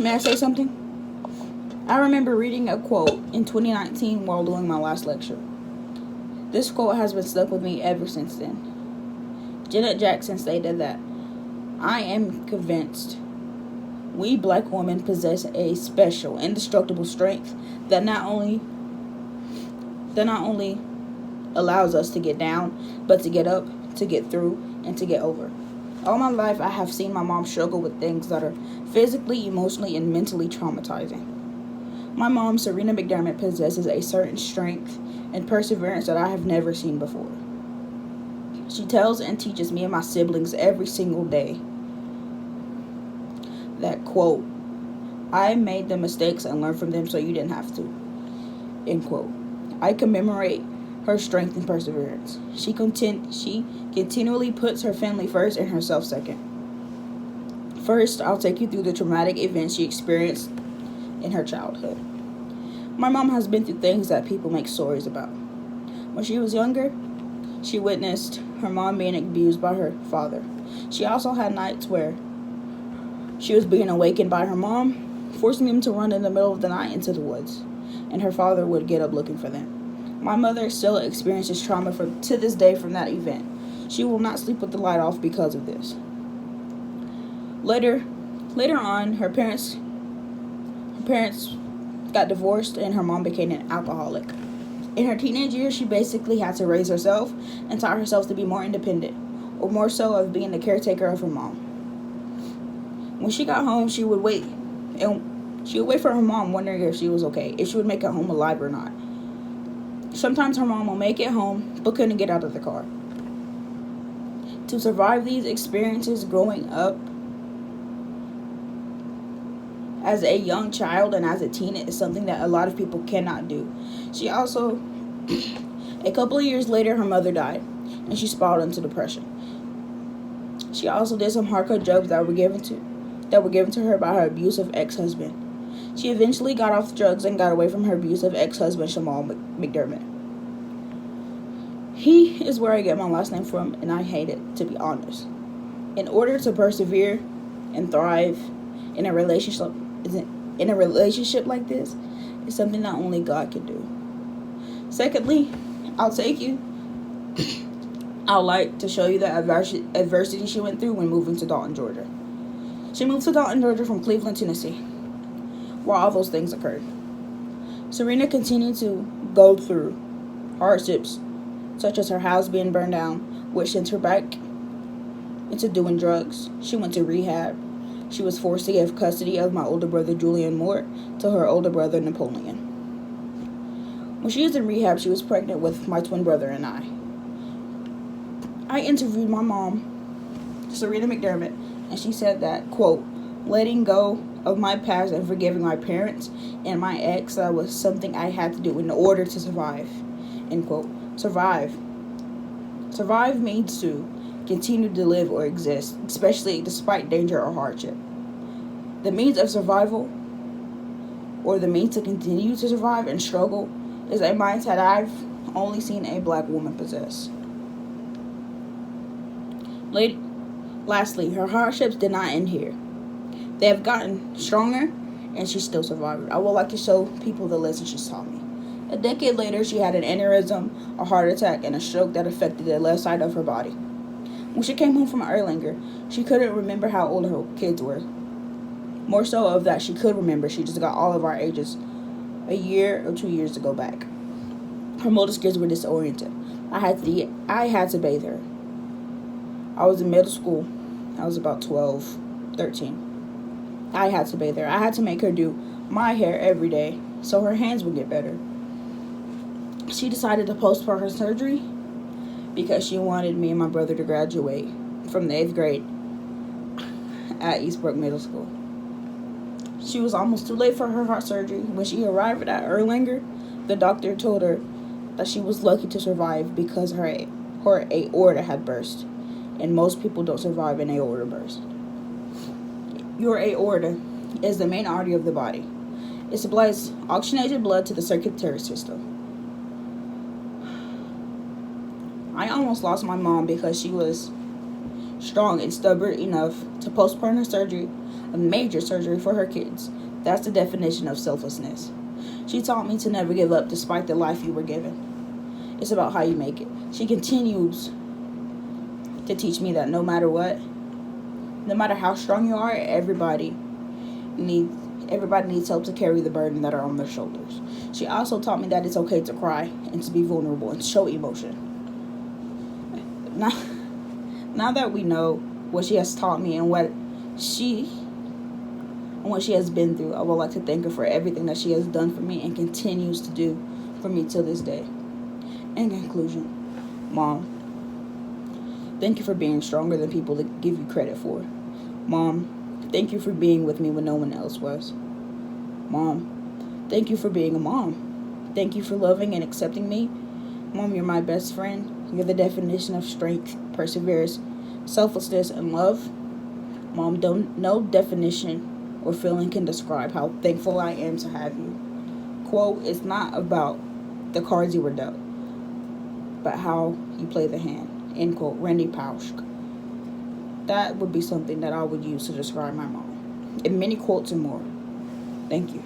May I say something? I remember reading a quote in 2019 while doing my last lecture. This quote has been stuck with me ever since then. Janet Jackson stated that, "I am convinced we black women possess a special, indestructible strength that not only allows us to get down, but to get up, to get through, and to get over. All my life, I have seen my mom struggle with things that are physically, emotionally, and mentally traumatizing. My mom, Serena McDermott, possesses a certain strength and perseverance that I have never seen before. She tells and teaches me and my siblings every single day that, quote, I made the mistakes and learned from them so you didn't have to, end quote. I commemorate her strength and perseverance. She continually puts her family first and herself second. First, I'll take you through the traumatic events she experienced in her childhood. My mom has been through things that people make stories about. When she was younger, she witnessed her mom being abused by her father. She also had nights where she was being awakened by her mom, forcing them to run in the middle of the night into the woods, and her father would get up looking for them. My mother still experiences trauma to this day from that event. She will not sleep with the light off because of this. Later on, her parents got divorced and her mom became an alcoholic. In her teenage years, she basically had to raise herself and taught herself to be more independent, or more so of being the caretaker of her mom. When she got home, she would wait for her mom, wondering if she was okay, if she would make it home alive or not. Sometimes her mom will make it home, but couldn't get out of the car. To survive these experiences growing up as a young child and as a teen is something that a lot of people cannot do. She also, a couple of years later, her mother died, and she spiraled into depression. She also did some hardcore drugs that were given to her by her abusive ex-husband. She eventually got off drugs and got away from her abusive ex-husband, Jamal McDermott. He is where I get my last name from, and I hate it, to be honest. In order to persevere and thrive in a relationship like this, is something that only God can do. Secondly, I'd like to show you the adversity she went through when moving to Dalton, Georgia. She moved to Dalton, Georgia from Cleveland, Tennessee, while all those things occurred. Serena continued to go through hardships, such as her house being burned down, which sent her back into doing drugs. She went to rehab. She was forced to give custody of my older brother, Julian Moore, to her older brother, Napoleon. When she was in rehab, she was pregnant with my twin brother and I. I interviewed my mom, Serena McDermott, and she said that, quote, letting go of my past and forgiving my parents and my ex, that was something I had to do in order to survive, end quote. Survive means to continue to live or exist, especially despite danger or hardship. The means of survival, or the means to continue to survive and struggle, is a mindset I've only seen a black woman possess. Lastly, her hardships did not end here. They have gotten stronger, and she still survived. I would like to show people the lesson she's taught me. A decade later, she had an aneurysm, a heart attack, and a stroke that affected the left side of her body. When she came home from Erlanger, she couldn't remember how old her kids were. More so of that she could remember, she just got all of our ages a year or 2 years to go back. Her motor skills were disoriented. I had to bathe her. I was in middle school. I was about 12, 13. I had to bathe her. I had to make her do my hair every day so her hands would get better. She decided to postpone her surgery because she wanted me and my brother to graduate from the 8th grade at Eastbrook Middle School. She was almost too late for her heart surgery. When she arrived at Erlanger, the doctor told her that she was lucky to survive because her aorta had burst, and most people don't survive an aorta burst. Your aorta is the main artery of the body. It supplies oxygenated blood to the circulatory system. I almost lost my mom because she was strong and stubborn enough to postpone her surgery. a major surgery for her kids. That's the definition of selflessness. She taught me to never give up despite the life you were given. It's about how you make it. She continues to teach me that no matter what, no matter how strong you are, everybody needs help to carry the burden that are on their shoulders. She also taught me that it's okay to cry and to be vulnerable and show emotion. Now that we know what she has taught me and what she has been through, I would like to thank her for everything that she has done for me and continues to do for me till this day. In conclusion, Mom, thank you for being stronger than people give you credit for. Mom, thank you for being with me when no one else was. Mom, thank you for being a mom. Thank you for loving and accepting me. Mom, you're my best friend. You're the definition of strength, perseverance, selflessness, and love. Mom, no definition or feeling can describe how thankful I am to have you. Quote, it's not about the cards you were dealt, but how you play the hand. End quote, Randy Pausch. That would be something that I would use to describe my mom. And many quotes and more. Thank you.